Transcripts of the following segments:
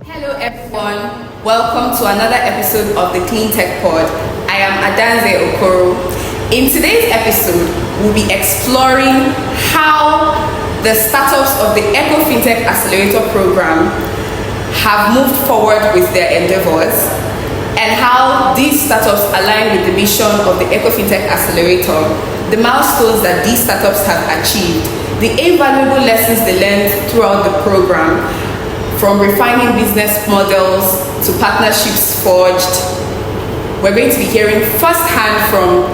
Hello everyone, welcome to another episode of the Clean Tech Pod. I am Adanze Okoro. In today's episode, we'll be exploring how the startups of the Ecofintech Accelerator Program have moved forward with their endeavors and how these startups align with the mission of the Ecofintech Accelerator, the milestones that these startups have achieved, the invaluable lessons they learned throughout the program, from refining business models to partnerships forged. We're going to be hearing firsthand from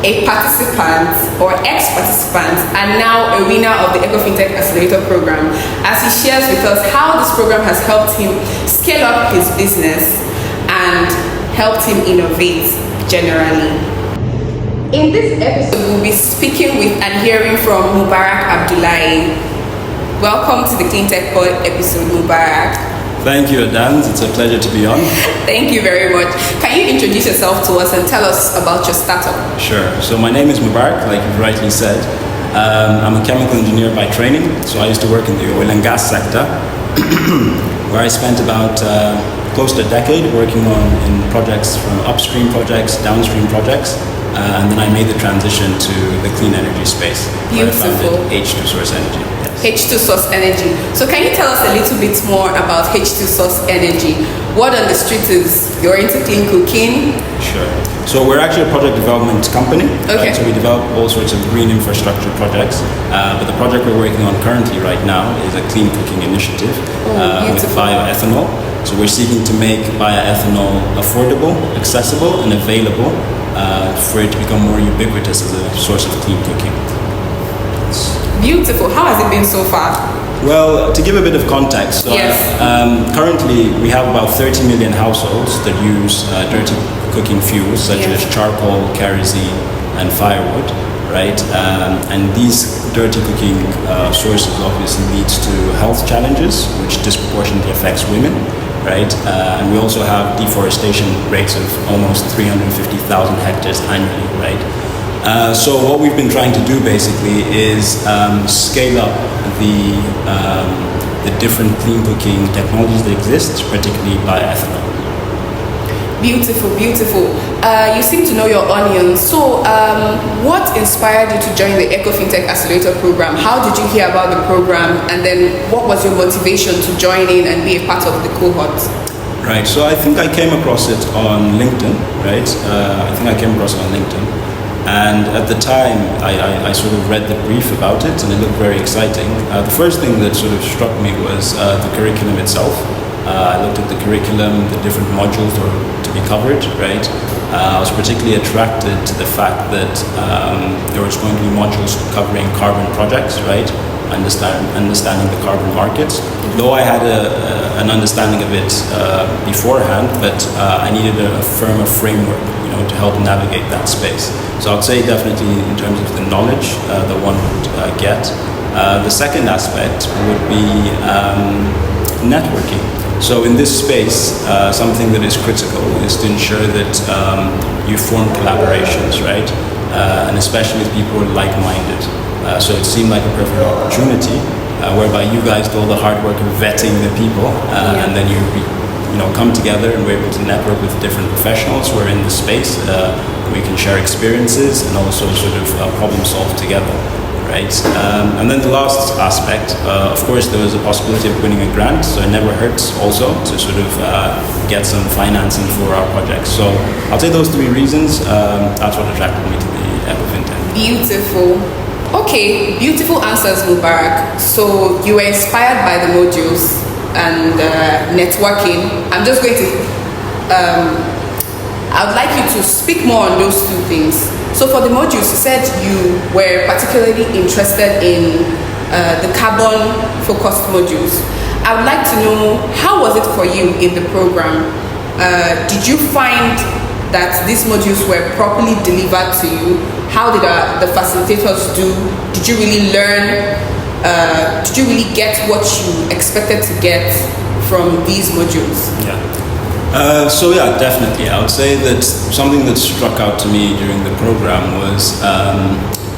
a participant or ex-participant and now a winner of the Ecofintech Accelerator Program as he shares with us how this program has helped him scale up his business and helped him innovate generally. In this episode, we'll be speaking with and hearing from Mubarak Abdullahi. Welcome to the Clean Tech Pod episode, Mubarak. Thank you, Adan. It's a pleasure to be on. Thank you very much. Can you introduce yourself to us and tell us about your startup? Sure. So my name is Mubarak, like you rightly said. I'm a chemical engineer by training. So I used to work in the oil and gas sector, where I spent about close to a decade working in projects from upstream projects, downstream projects. And then I made the transition to the clean energy space. Beautiful. Where I founded H2 Source Energy. H2 Source Energy. So can you tell us a little bit more about H2 Source Energy? What on the street is you're into clean cooking? Sure. So we're actually a project development company. Okay. So we develop all sorts of green infrastructure projects. But the project we're working on currently right now is a clean cooking initiative with bioethanol. So we're seeking to make bioethanol affordable, accessible, and available for it to become more ubiquitous as a source of clean cooking. Beautiful. How has it been so far? Well, to give a bit of context, so yes. Currently we have about 30 million households that use dirty cooking fuels such as charcoal, kerosene, and firewood, right? And these dirty cooking sources obviously leads to health challenges, which disproportionately affects women, right? And we also have deforestation rates of almost 350,000 hectares annually, right? So what we've been trying to do basically is scale up the different clean cooking technologies that exist, particularly bioethanol. Beautiful, beautiful. You seem to know your onions. So what inspired you to join the Ecofintech Accelerator Program? How did you hear about the program? And then what was your motivation to join in and be a part of the cohort? Right, so I think I came across it on LinkedIn, right? And at the time, I sort of read the brief about it and it looked very exciting. The first thing that sort of struck me was the curriculum itself. I looked at the curriculum, the different modules that were to be covered, right? I was particularly attracted to the fact that there was going to be modules covering carbon projects, right? Understanding the carbon markets. Though I had an understanding of it beforehand, but I needed a firmer framework, to help navigate that space. So I would say definitely in terms of the knowledge that one would get. The second aspect would be networking. So in this space, something that is critical is to ensure that you form collaborations, right? And especially with people who are like-minded. So it seemed like a perfect opportunity whereby you guys do all the hard work of vetting the people and then you come together and we're able to network with different professionals who are in the space. We can share experiences and also sort of problem solve together, right? And then the last aspect, of course, there was a possibility of winning a grant, so it never hurts also to sort of get some financing for our project. So I'll say those three reasons, that's what attracted me to the Ecofintech. Beautiful. Okay, beautiful answers, Mubarak. So you were inspired by the modules and networking. I'm just going to, I would like you to speak more on those two things. So for the modules, you said you were particularly interested in the carbon-focused modules. I would like to know, how was it for you in the program? Did you find that these modules were properly delivered to you? How did the facilitators do? Did you really learn? Did you really get what you expected to get from these modules? Yeah. Definitely. I would say that something that struck out to me during the program was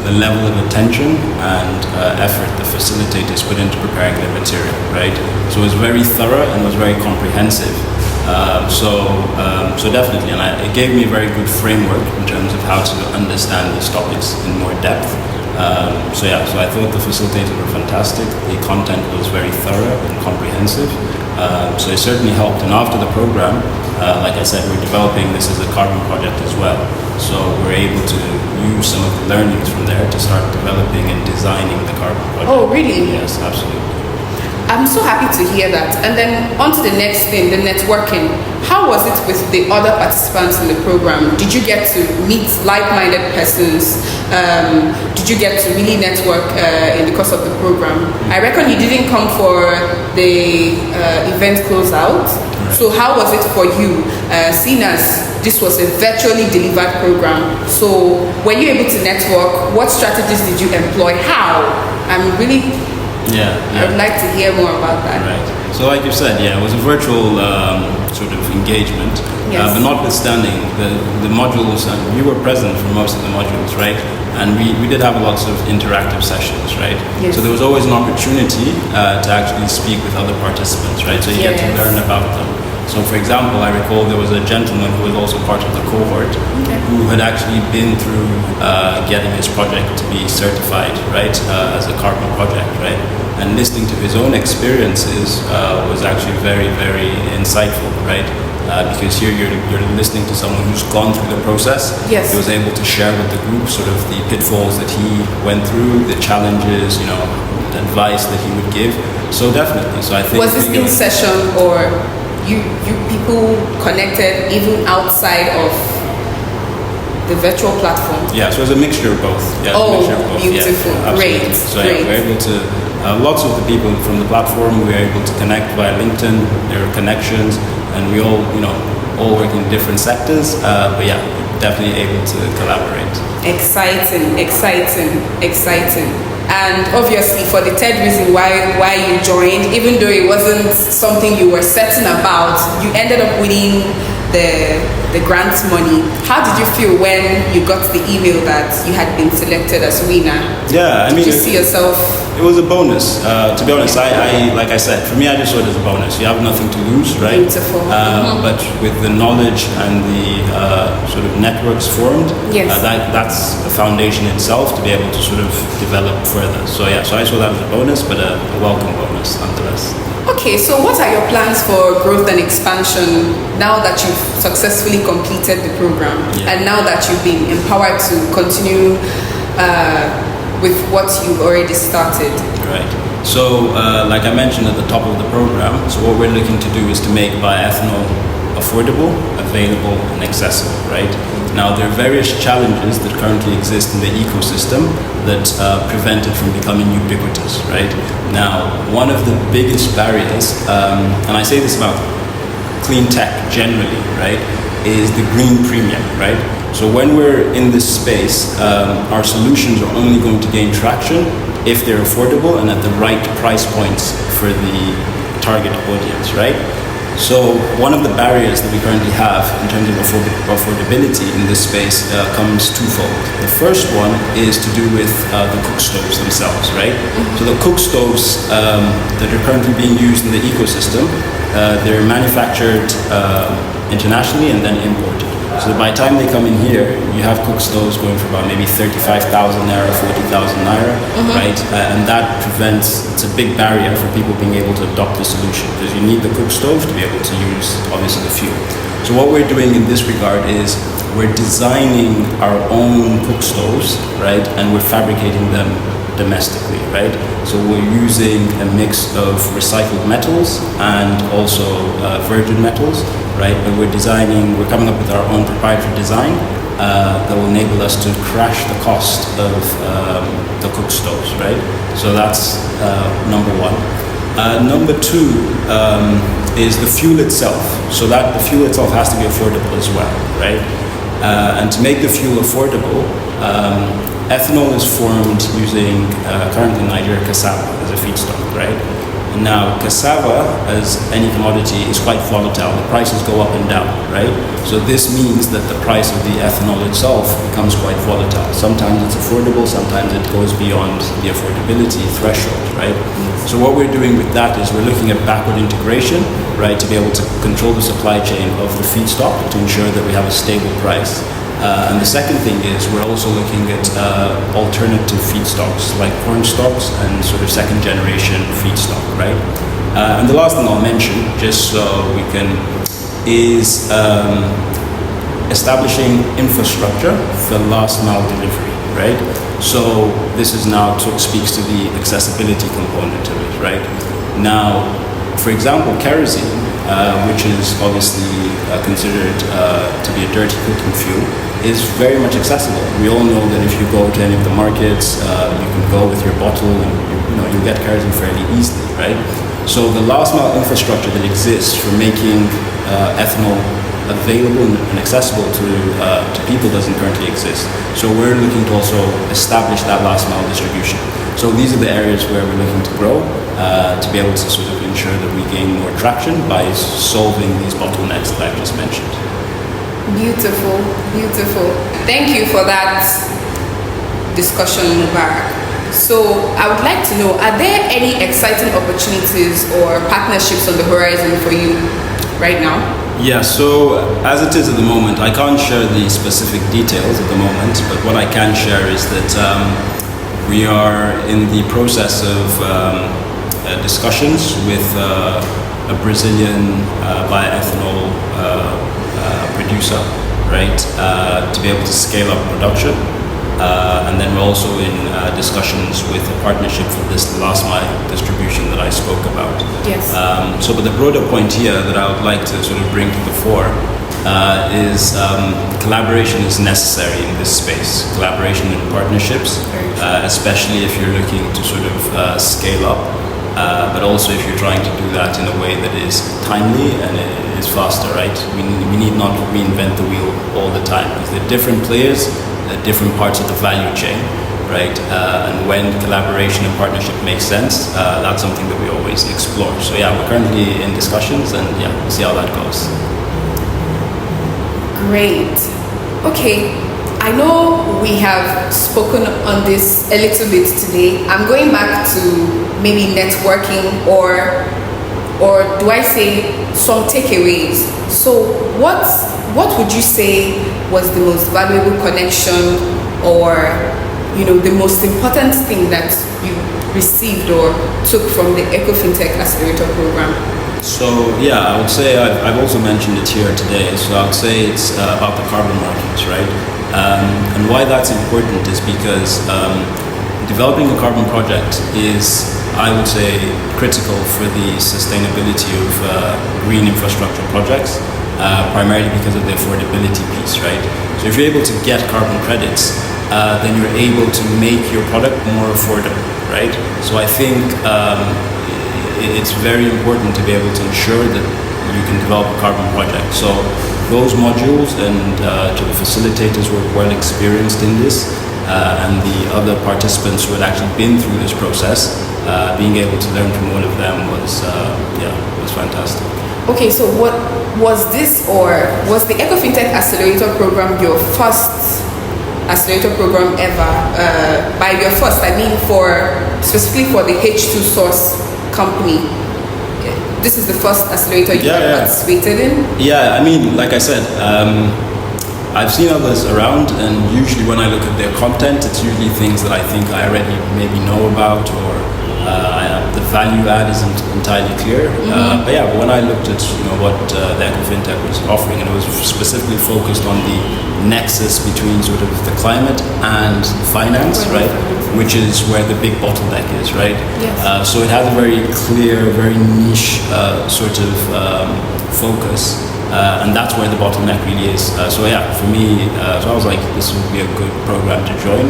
the level of attention and effort the facilitators put into preparing the material, right? So it was very thorough and was very comprehensive. So definitely, and it gave me a very good framework in terms of how to understand these topics in more depth. So I thought the facilitators were fantastic. The content was very thorough and comprehensive. So it certainly helped. And after the program, like I said, we're developing this as a carbon project as well. So we're able to use some of the learnings from there to start developing and designing the carbon project. Oh, really? Yes, absolutely. I'm so happy to hear that. And then on to the next thing, the networking. How was it with the other participants in the program? Did you get to meet like-minded persons? Did you get to really network in the course of the program? I reckon you didn't come for the event closeout. Right. So how was it for you, seeing as this was a virtually delivered program? So were you able to network? What strategies did you employ? How? I'm really... I would like to hear more about that. Right. So like you said, it was a virtual sort of engagement. Yes. But notwithstanding, the modules, and we were present for most of the modules, right? And we did have lots of interactive sessions, right? Yes. So there was always an opportunity to actually speak with other participants, right? So you get to learn about them. So for example, I recall there was a gentleman who was also part of the cohort who had actually been through getting his project to be certified, right, as a carbon project, right? And listening to his own experiences was actually very, very insightful, right? Because here you're listening to someone who's gone through the process. Yes. He was able to share with the group sort of the pitfalls that he went through, the challenges, the advice that he would give. So definitely. So I think was this in session, or you people connected even outside of the virtual platform? Yeah, so it was a mixture of both. Yeah, beautiful. Yeah, Great. So great. we're able to, lots of the people from the platform, we were able to connect via LinkedIn. There were connections, and we all, all work in different sectors. But yeah, definitely able to collaborate. Exciting. And obviously, for the third reason why you joined, even though it wasn't something you were certain about, you ended up winning the grant money. How did you feel when you got the email that you had been selected as winner? Yeah, Did you see yourself? It was a bonus. To be honest, I like I said, for me, I just saw it as a bonus. You have nothing to lose, right? Beautiful. But with the knowledge and the sort of networks formed, that's a foundation itself to be able to sort of develop further. So so I saw that as a bonus, but a welcome bonus nonetheless. Okay, so what are your plans for growth and expansion now that you've successfully completed the program and now that you've been empowered to continue with what you've already started? Right. So, like I mentioned at the top of the program, so what we're looking to do is to make bioethanol affordable, available, and accessible, right? Now, there are various challenges that currently exist in the ecosystem that prevent it from becoming ubiquitous, right? Now, one of the biggest barriers, and I say this about clean tech generally, right, is the green premium, right? So when we're in this space, our solutions are only going to gain traction if they're affordable and at the right price points for the target audience, right? So one of the barriers that we currently have in terms of affordability in this space comes twofold. The first one is to do with the cook stoves themselves, right? So the cook stoves that are currently being used in the ecosystem, they're manufactured internationally and then imported. So by the time they come in here, you have cook stoves going for about maybe 35,000 naira, 40,000 naira, right? And that prevents, it's a big barrier for people being able to adopt the solution because you need the cook stove to be able to use, obviously, the fuel. So what we're doing in this regard is we're designing our own cook stoves, right? And we're fabricating them domestically, right? So we're using a mix of recycled metals and also virgin metals, right? But we're coming up with our own proprietary design that will enable us to crash the cost of the cook stoves, right? So that's number one. Number two is the fuel itself. So that the fuel itself has to be affordable as well, right? And to make the fuel affordable, ethanol is formed using currently Nigeria cassava as a feedstock, right? Now, cassava, as any commodity, is quite volatile. The prices go up and down, right? So this means that the price of the ethanol itself becomes quite volatile. Sometimes it's affordable, sometimes it goes beyond the affordability threshold, right? So what we're doing with that is we're looking at backward integration, right, to be able to control the supply chain of the feedstock to ensure that we have a stable price. And the second thing is we're also looking at alternative feedstocks like corn stalks and sort of second generation feedstock, right? And the last thing I'll mention, just so we can, is establishing infrastructure for last mile delivery, right? So this is now speaks to the accessibility component of it, right? Now, for example, kerosene, which is obviously considered to be a dirty cooking fuel, is very much accessible. We all know that if you go to any of the markets, you can go with your bottle and you get kerosene fairly easily, right? So the last mile infrastructure that exists for making ethanol available and accessible to people doesn't currently exist. So we're looking to also establish that last mile distribution. So these are the areas where we're looking to grow to be able to sort of ensure that we gain more traction by solving these bottlenecks that I've just mentioned. Beautiful, beautiful. Thank you for that discussion, Mubarak. So I would like to know, are there any exciting opportunities or partnerships on the horizon for you right now? Yeah, so as it is at the moment, I can't share the specific details at the moment, but what I can share is that we are in the process of discussions with a Brazilian bioethanol producer, right, to be able to scale up production. And then we're also in discussions with a partnership for this last mile distribution that I spoke about. Yes. But the broader point here that I would like to sort of bring to the fore is collaboration is necessary in this space. Collaboration and partnerships, especially if you're looking to sort of scale up, but also if you're trying to do that in a way that is timely and is faster, right? We need not reinvent the wheel all the time because there are different players at different parts of the value chain, right? And when collaboration and partnership makes sense, that's something that we always explore. So yeah, we're currently in discussions and yeah, we'll see how that goes. Great. Okay, I know we have spoken on this a little bit today. I'm going back to maybe networking or do I say some takeaways? So what would you say was the most valuable connection or the most important thing that you received or took from the Ecofintech Accelerator Program? So yeah, I would say I've also mentioned it here today. So I would say it's about the carbon markets, right? And why that's important is because developing a carbon project is, I would say, critical for the sustainability of green infrastructure projects, primarily because of the affordability piece, right? So if you're able to get carbon credits, then you're able to make your product more affordable, right? So I think it's very important to be able to ensure that you can develop a carbon project. So those modules and to the facilitators who are well experienced in this, and the other participants who had actually been through this process, being able to learn from all of them was fantastic. Okay, so what was this, or was the Ecofintech Accelerator Program your first accelerator program ever? By your first, I mean specifically for the H2 source company. This is the first accelerator you participated in? Yeah, I mean, like I said, I've seen others around, and usually when I look at their content, it's usually things that I think I already maybe know about, or the value add isn't entirely clear. But when I looked at what the Ecofintech was offering, and it was specifically focused on the nexus between sort of the climate and finance, right? Which is where the big bottleneck is, right? Yes. So it has a very clear, very niche sort of focus. And that's where the bottleneck really is. So for me, so I was like, this would be a good program to join,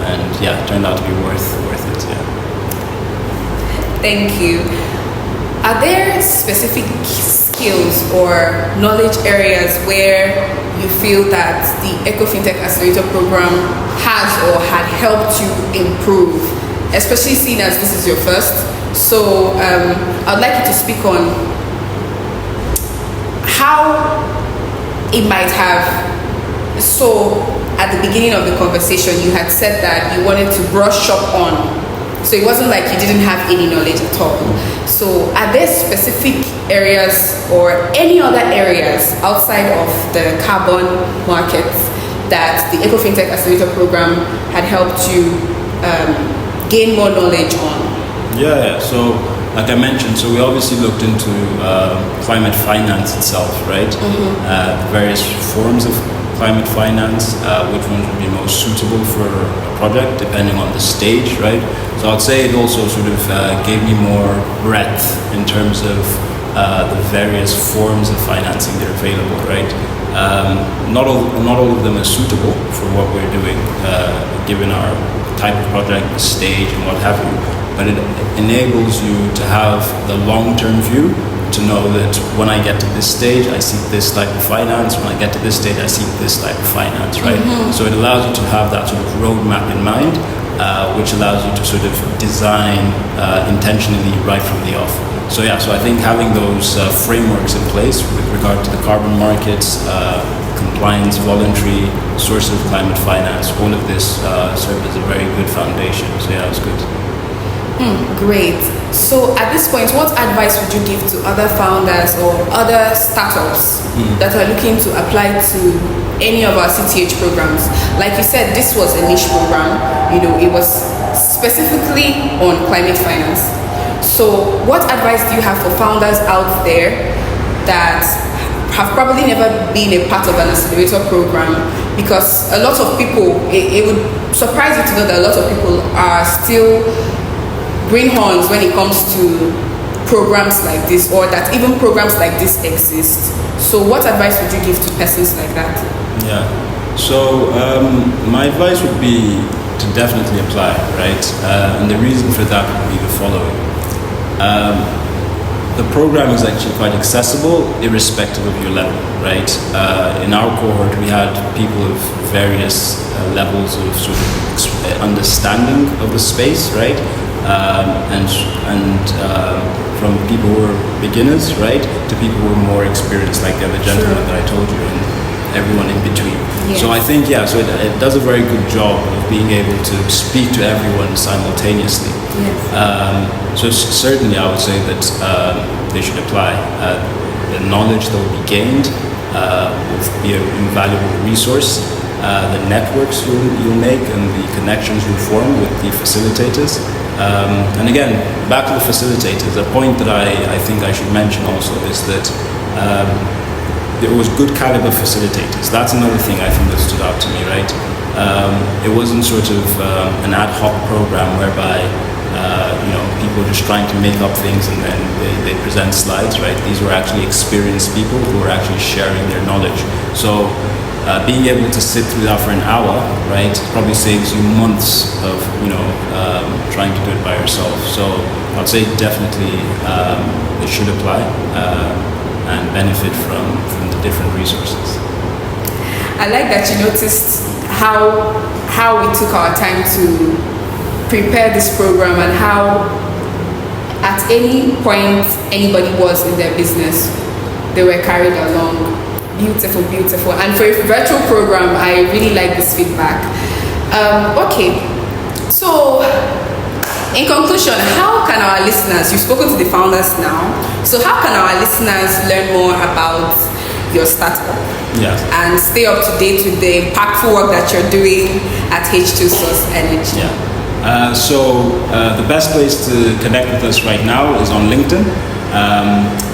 and it turned out to be worth it. Yeah. Thank you. Are there specific skills or knowledge areas where you feel that the Ecofintech Accelerator Program has or had helped you improve, especially seeing as this is your first? So I'd like you to speak on how it might have. So at the beginning of the conversation, you had said that you wanted to brush up on. So it wasn't like you didn't have any knowledge at all. So are there specific areas or any other areas outside of the carbon markets that the Ecofintech Accelerator Program had helped you gain more knowledge on? Yeah. So like I mentioned, so we obviously looked into climate finance itself, right? Various forms of climate finance, which ones would be most suitable for a project depending on the stage, right? So I'd say it also sort of gave me more breadth in terms of the various forms of financing that are available, right? Not all of them are suitable for what we're doing, given our type of project, the stage, and what have you. But it enables you to have the long-term view, to know that when I get to this stage, I seek this type of finance. When I get to this stage, I seek this type of finance, right? So it allows you to have that sort of roadmap in mind, which allows you to sort of design intentionally right from the off. So so I think having those frameworks in place with regard to the carbon markets, compliance, voluntary sources of climate finance, all of this served as a very good foundation. So it was good. Great. So at this point, what advice would you give to other founders or other startups that are looking to apply to any of our CTH programs? Like you said, this was a niche program. It was specifically on climate finance. So what advice do you have for founders out there that have probably never been a part of an accelerator program? Because a lot of people, it would surprise you to know that a lot of people are still greenhorns when it comes to programs like this, or that even programs like this exist. So what advice would you give to persons like that? Yeah. So my advice would be to definitely apply, right? And the reason for that would be the following. The program is actually quite accessible irrespective of your level, right? In our cohort, we had people of various levels of sort of understanding of the space, right? From people who are beginners, right, to people who are more experienced, like the other gentleman that I told you, and everyone in between. Yes. So I think, so it does a very good job of being able to speak to everyone simultaneously. Yes. So certainly I would say that they should apply. The knowledge that will be gained will be an invaluable resource. The networks you'll make and the connections you'll form with the facilitators. And again, back to the facilitators, a point that I think I should mention also is that there was good caliber facilitators. That's another thing I think that stood out to me, right? It wasn't sort of an ad hoc program whereby people are just trying to make up things and then they present slides, right? These were actually experienced people who were actually sharing their knowledge. So being able to sit through that for an hour, right, probably saves you months of trying to do it by yourself. So I'd say definitely they should apply and benefit from the different resources. I like that you noticed how we took our time to prepare this program and how at any point anybody was in their business, they were carried along. Beautiful, beautiful. And for a virtual program, I really like this feedback. Okay, so in conclusion, how can our listeners, you've spoken to the founders now, so how can our listeners learn more about your startup and stay up to date with the impactful work that you're doing at H2 Source Energy? The best place to connect with us right now is on LinkedIn.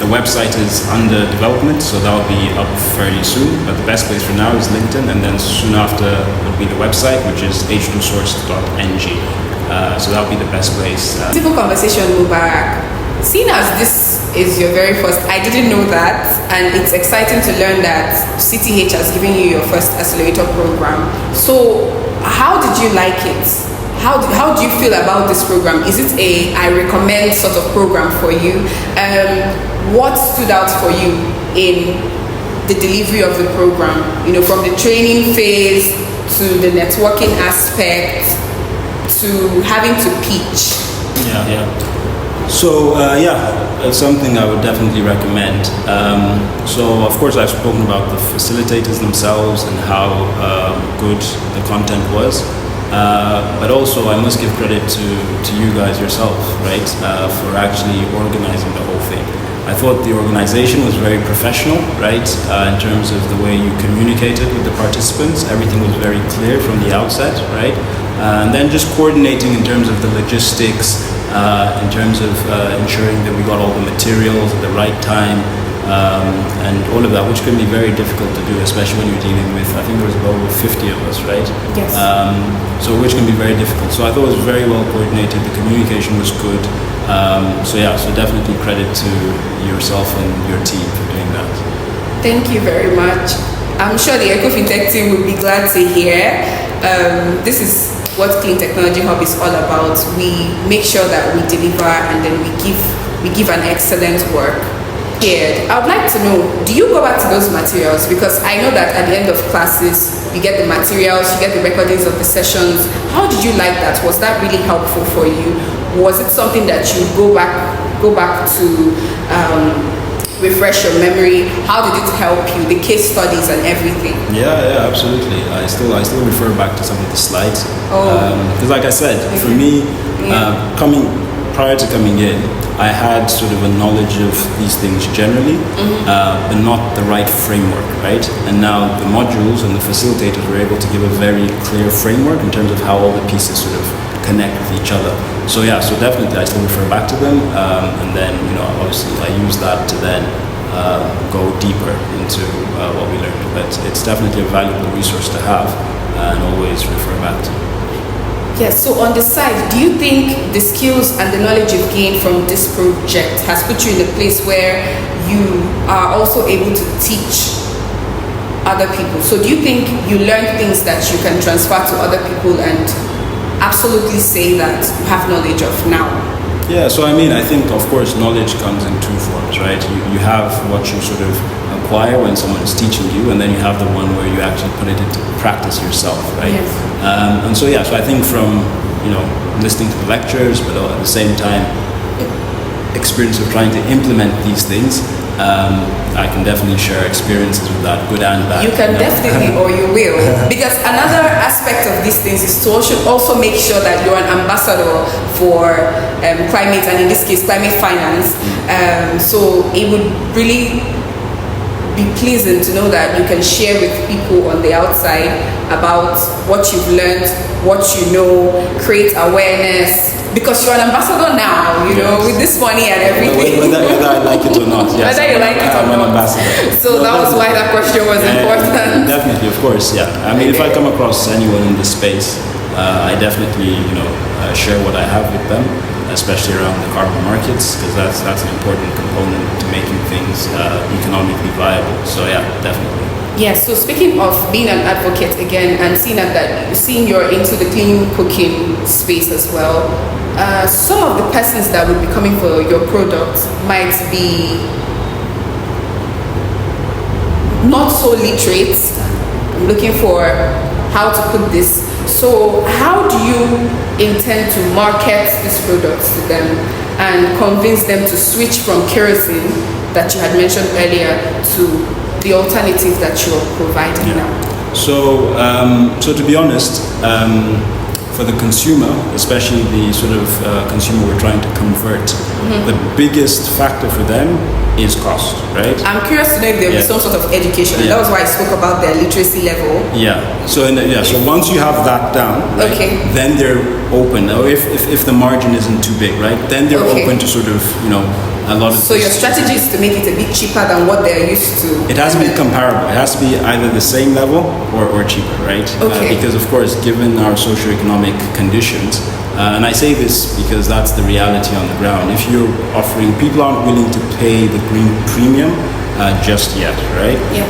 The website is under development, so that will be up fairly soon. But the best place for now is LinkedIn, and then soon after will be the website, which is h2source.ng. So that will be the best place. Simple conversation, Mubarak. Seeing as this is your very first, I didn't know that, and it's exciting to learn that CTH has given you your first accelerator program. So how did you like it? How do you feel about this program? Is it a I recommend sort of program for you? What stood out for you in the delivery of the program? From the training phase to the networking aspect to having to pitch. So it's something I would definitely recommend. So of course I've spoken about the facilitators themselves and how good the content was, but also I must give credit to you guys yourself, right, for actually organizing the whole thing. I thought the organization was very professional, right, in terms of the way you communicated with the participants. Everything was very clear from the outset, right, and then just coordinating in terms of the logistics, in terms of ensuring that we got all the materials at the right time, and all of that, which can be very difficult to do, especially when you're dealing with, I think there was about over 50 of us, right? Yes. So which can be very difficult. So I thought it was very well coordinated, the communication was good. So definitely credit to yourself and your team for doing that. Thank you very much. I'm sure the Ecofintech team will be glad to hear. This is what Clean Technology Hub is all about. We make sure that we deliver and then we give an excellent work. Here, I would like to know, do you go back to those materials? Because I know that at the end of classes, you get the materials, you get the recordings of the sessions. How did you like that? Was that really helpful for you? Was it something that you go back to refresh your memory? How did it help you? The case studies and everything? Yeah, absolutely. I still refer back to some of the slides. Because like I said, for me, prior to coming in, I had sort of a knowledge of these things generally, but not the right framework, right? And now the modules and the facilitators were able to give a very clear framework in terms of how all the pieces sort of connect with each other. So definitely I still refer back to them, and then obviously I use that to then go deeper into what we learned. But it's definitely a valuable resource to have and always refer back to. Yes, so on the side, do you think the skills and the knowledge you've gained from this project has put you in a place where you are also able to teach other people? So do you think you learn things that you can transfer to other people and absolutely say that you have knowledge of now? Yeah, so I think of course knowledge comes in two forms, right? You have what you sort of acquire when someone is teaching you, and then you have the one where you actually put it into practice yourself, right? Yes. So I think from listening to the lectures, but at the same time experience of trying to implement these things, I can definitely share experiences with that, good and bad. You can definitely, or you will. Because another aspect of these things is to also make sure that you're an ambassador for climate, and in this case, climate finance. So it would really be pleasant to know that you can share with people on the outside about what you've learned, what you know, create awareness, because you're an ambassador now, with this money and everything. Whether I like it or not, yes. Whether you like it or I'm not. an ambassador. So that was why that question was important. Definitely, of course, yeah. If I come across anyone in this space, I definitely, share what I have with them, especially around the carbon markets, because that's an important component to making things economically viable. So definitely. Yes, so speaking of being an advocate again and seeing you're into the clean cooking space as well, some of the persons that would be coming for your product might be not so literate. I'm looking for how to put this. So how do you intend to market these products to them and convince them to switch from kerosene that you had mentioned earlier to the alternative that you're providing now? So to be honest, for the consumer, especially the sort of consumer we're trying to convert, the biggest factor for them is cost, right? I'm curious to know if there will be some sort of education. And that was why I spoke about their literacy level. So once you have that down, right, then they're open. Or if the margin isn't too big, right, then they're open to sort of, a lot of. So your strategy is to make it a bit cheaper than what they're used to. It has to be comparable. It has to be either the same level or cheaper, right? Because of course, given our socioeconomic conditions, and I say this because that's the reality on the ground. If you're offering, people aren't willing to pay the green premium just yet, right? Yes.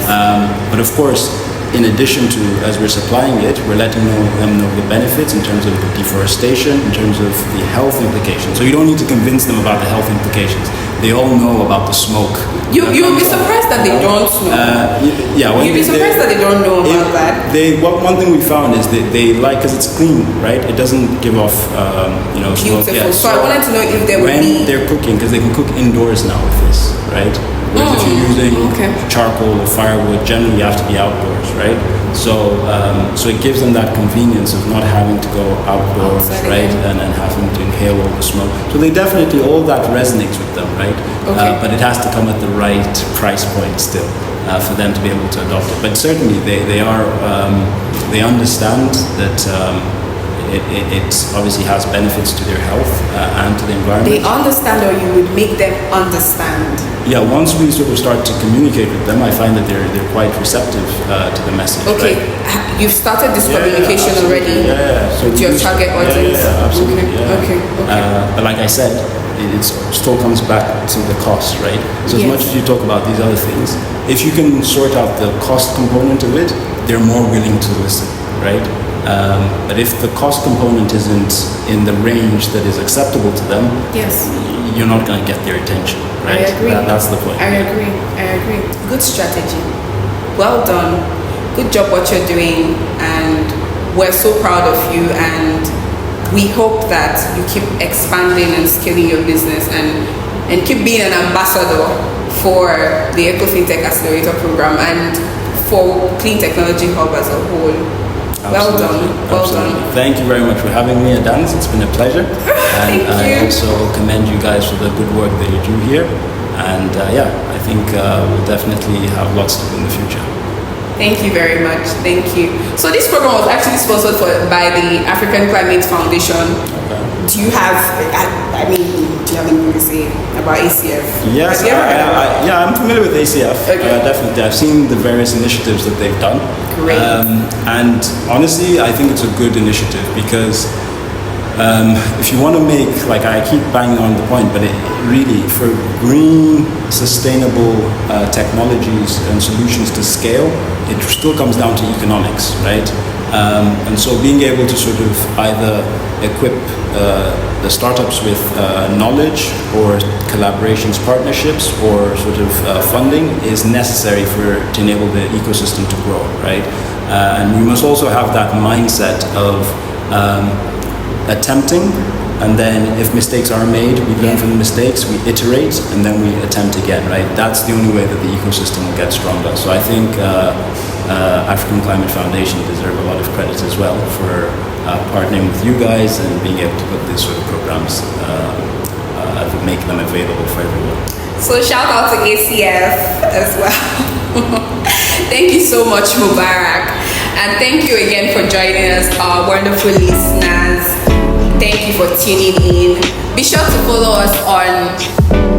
But of course, in addition to, as we're supplying it, we're letting them know the benefits in terms of the deforestation, in terms of the health implications. So you don't need to convince them about the health implications. they all know about the smoke. You'll be surprised that they don't know. You'll be surprised that they don't know about that. One thing we found is that they like, because it's clean, right? It doesn't give off, smoke. Beautiful. So I wanted to know if there would be... When they're cooking, because they can cook indoors now with this, right? Whereas if you're using charcoal or firewood, generally you have to be outdoors, right? So it gives them that convenience of not having to go outdoors, right? And having to inhale all the smoke. So they definitely, all that resonates with them, right? But it has to come at the right price point still for them to be able to adopt it. But certainly they understand that it obviously has benefits to their health and to the environment. They understand, or you would make them understand? Yeah, once we sort of start to communicate with them, I find that they're quite receptive to the message. Okay, right? You've started this communication already so with your target audience? Yeah, absolutely. Okay. But like I said, it still comes back to the cost, right? So as much as you talk about these other things, if you can sort out the cost component of it, they're more willing to listen, right? But if the cost component isn't in the range that is acceptable to them, you're not going to get their attention, right? I agree. That's the point. I agree. Good strategy. Well done. Good job what you're doing, and we're so proud of you, and we hope that you keep expanding and scaling your business and keep being an ambassador for the Ecofintech Accelerator Program and for Clean Technology Hub as a whole. Well done. Thank you very much for having me, Adans. It's been a pleasure. And I also commend you guys for the good work that you do here. And I think we'll definitely have lots to do in the future. Thank you very much. Thank you. So this program was actually sponsored by the African Climate Foundation. Okay. Do you have, do you have anything to say about ACF? Yes, I'm familiar with ACF. Definitely. I've seen the various initiatives that they've done. Great. And honestly, I think it's a good initiative because if you want to make, like I keep banging on the point, but it really, for green, sustainable technologies and solutions to scale, it still comes down to economics, right? And so being able to sort of either equip the startups with knowledge or collaborations, partnerships, or sort of funding is necessary to enable the ecosystem to grow, right? And we must also have that mindset of attempting, and then if mistakes are made, we learn from the mistakes, we iterate, and then we attempt again, right? That's the only way that the ecosystem will get stronger. So I think African Climate Foundation deserve a lot of credit as well for partnering with you guys and being able to put these sort of programs, make them available for everyone. So shout out to ACF as well. Thank you so much, Mubarak. And thank you again for joining us, our wonderful listeners. Thank you for tuning in. Be sure to follow us on